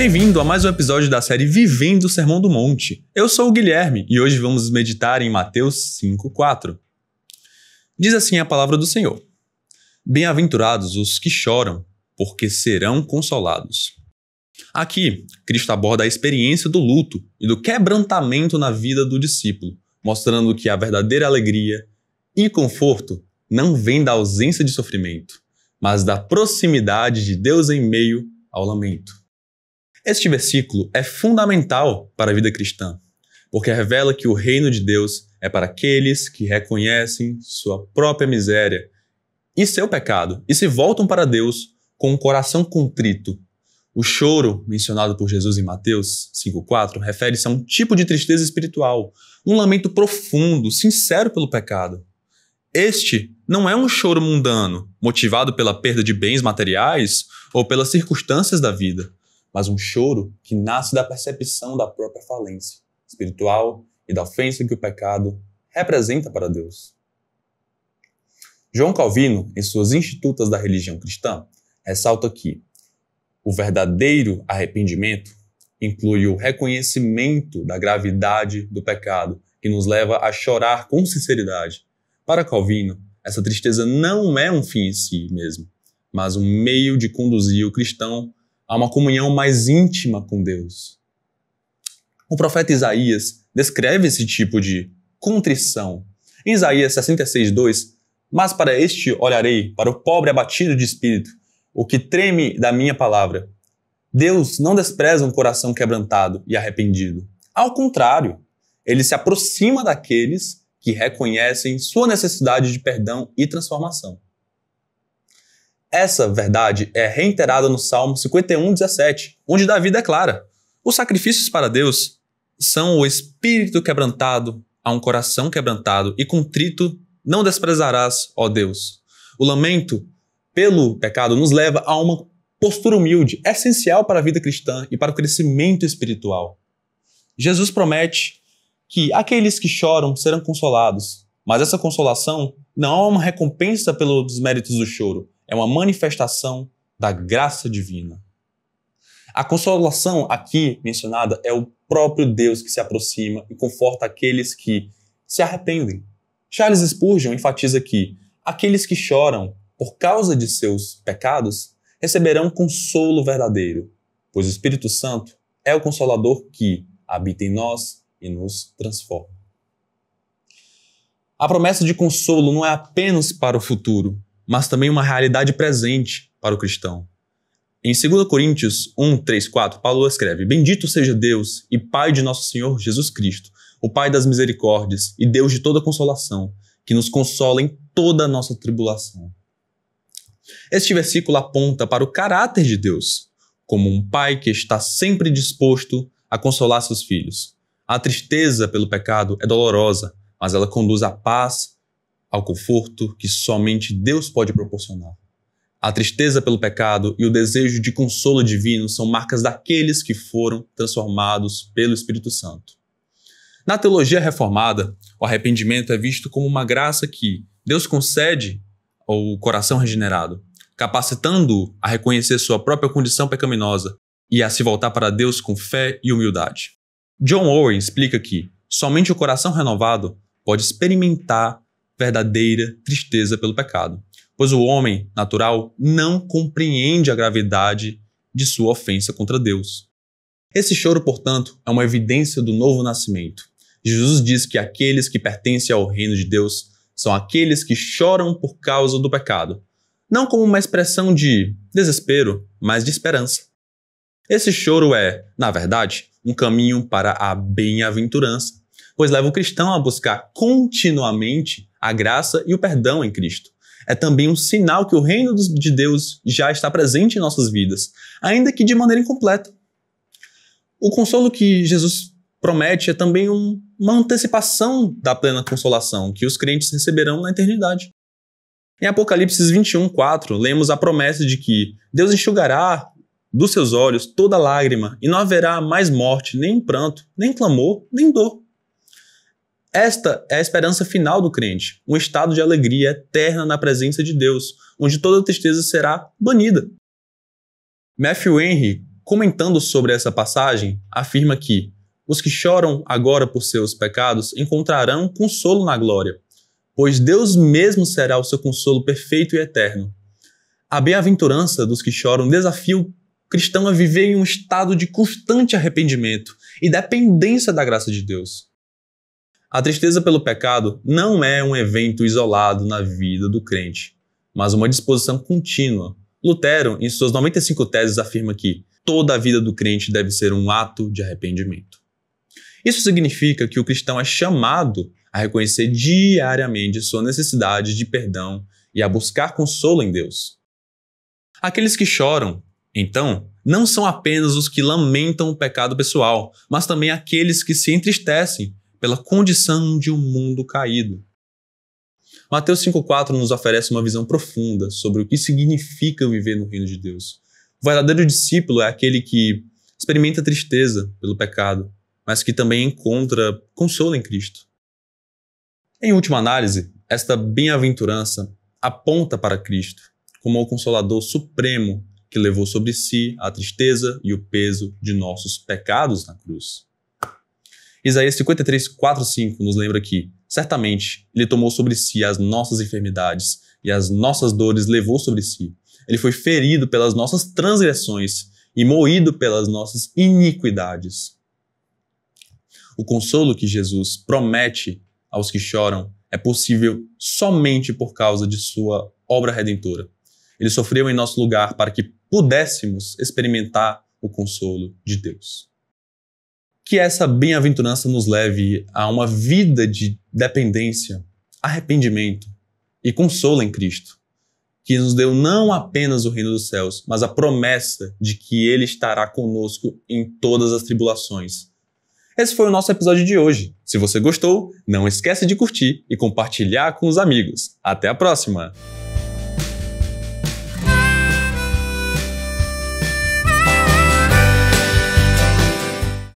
Bem-vindo a mais um episódio da série Vivendo o Sermão do Monte. Eu sou o Guilherme e hoje vamos meditar em Mateus 5:4. Diz assim a palavra do Senhor: Bem-aventurados os que choram, porque serão consolados. Aqui, Cristo aborda a experiência do luto e do quebrantamento na vida do discípulo, mostrando que a verdadeira alegria e conforto não vem da ausência de sofrimento, mas da proximidade de Deus em meio ao lamento. Este versículo é fundamental para a vida cristã, porque revela que o reino de Deus é para aqueles que reconhecem sua própria miséria e seu pecado e se voltam para Deus com um coração contrito. O choro, mencionado por Jesus em Mateus 5:4, refere-se a um tipo de tristeza espiritual, um lamento profundo, sincero pelo pecado. Este não é um choro mundano, motivado pela perda de bens materiais ou pelas circunstâncias da vida, mas um choro que nasce da percepção da própria falência espiritual e da ofensa que o pecado representa para Deus. João Calvino, em suas Institutas da Religião Cristã, ressalta que o verdadeiro arrependimento inclui o reconhecimento da gravidade do pecado, que nos leva a chorar com sinceridade. Para Calvino, essa tristeza não é um fim em si mesmo, mas um meio de conduzir o cristão a uma comunhão mais íntima com Deus. O profeta Isaías descreve esse tipo de contrição. Em Isaías 66:2, mas para este olharei, para o pobre abatido de espírito, o que treme da minha palavra. Deus não despreza um coração quebrantado e arrependido. Ao contrário, ele se aproxima daqueles que reconhecem sua necessidade de perdão e transformação. Essa verdade é reiterada no Salmo 51:17, onde Davi declara: os sacrifícios para Deus são o espírito quebrantado, a um coração quebrantado e contrito não desprezarás, ó Deus. O lamento pelo pecado nos leva a uma postura humilde, essencial para a vida cristã e para o crescimento espiritual. Jesus promete que aqueles que choram serão consolados, mas essa consolação não é uma recompensa pelos méritos do choro, é uma manifestação da graça divina. A consolação aqui mencionada é o próprio Deus que se aproxima e conforta aqueles que se arrependem. Charles Spurgeon enfatiza que aqueles que choram por causa de seus pecados receberão consolo verdadeiro, pois o Espírito Santo é o Consolador que habita em nós e nos transforma. A promessa de consolo não é apenas para o futuro, mas também uma realidade presente para o cristão. Em 2 Coríntios 1:3-4, Paulo escreve: Bendito seja Deus e Pai de nosso Senhor Jesus Cristo, o Pai das misericórdias e Deus de toda consolação, que nos consola em toda a nossa tribulação. Este versículo aponta para o caráter de Deus, como um pai que está sempre disposto a consolar seus filhos. A tristeza pelo pecado é dolorosa, mas ela conduz à paz, ao conforto que somente Deus pode proporcionar. A tristeza pelo pecado e o desejo de consolo divino são marcas daqueles que foram transformados pelo Espírito Santo. Na teologia reformada, o arrependimento é visto como uma graça que Deus concede ao coração regenerado, capacitando-o a reconhecer sua própria condição pecaminosa e a se voltar para Deus com fé e humildade. John Owen explica que somente o coração renovado pode experimentar verdadeira tristeza pelo pecado, pois o homem natural não compreende a gravidade de sua ofensa contra Deus. Esse choro, portanto, é uma evidência do novo nascimento. Jesus diz que aqueles que pertencem ao reino de Deus são aqueles que choram por causa do pecado, não como uma expressão de desespero, mas de esperança. Esse choro é, na verdade, um caminho para a bem-aventurança, pois leva o cristão a buscar continuamente a graça e o perdão em Cristo. É também um sinal que o reino de Deus já está presente em nossas vidas, ainda que de maneira incompleta. O consolo que Jesus promete é também uma antecipação da plena consolação que os crentes receberão na eternidade. Em Apocalipse 21:4, lemos a promessa de que Deus enxugará dos seus olhos toda lágrima e não haverá mais morte, nem pranto, nem clamor, nem dor. Esta é a esperança final do crente, um estado de alegria eterna na presença de Deus, onde toda tristeza será banida. Matthew Henry comentando sobre essa passagem, afirma que os que choram agora por seus pecados encontrarão consolo na glória, pois Deus mesmo será o seu consolo perfeito e eterno. A bem-aventurança dos que choram desafia o cristão a viver em um estado de constante arrependimento e dependência da graça de Deus. A tristeza pelo pecado não é um evento isolado na vida do crente, mas uma disposição contínua. Lutero, em suas 95 teses, afirma que toda a vida do crente deve ser um ato de arrependimento. Isso significa que o cristão é chamado a reconhecer diariamente sua necessidade de perdão e a buscar consolo em Deus. Aqueles que choram, então, não são apenas os que lamentam o pecado pessoal, mas também aqueles que se entristecem pela condição de um mundo caído. Mateus 5,4 nos oferece uma visão profunda sobre o que significa viver no reino de Deus. O verdadeiro discípulo é aquele que experimenta tristeza pelo pecado, mas que também encontra consolo em Cristo. Em última análise, esta bem-aventurança aponta para Cristo como o Consolador Supremo que levou sobre si a tristeza e o peso de nossos pecados na cruz. Isaías 53, 4, 5 nos lembra que, certamente, Ele tomou sobre si as nossas enfermidades e as nossas dores levou sobre si. Ele foi ferido pelas nossas transgressões e moído pelas nossas iniquidades. O consolo que Jesus promete aos que choram é possível somente por causa de sua obra redentora. Ele sofreu em nosso lugar para que pudéssemos experimentar o consolo de Deus. Que essa bem-aventurança nos leve a uma vida de dependência, arrependimento e consolo em Cristo, que nos deu não apenas o reino dos céus, mas a promessa de que Ele estará conosco em todas as tribulações. Esse foi o nosso episódio de hoje. Se você gostou, não esquece de curtir e compartilhar com os amigos. Até a próxima!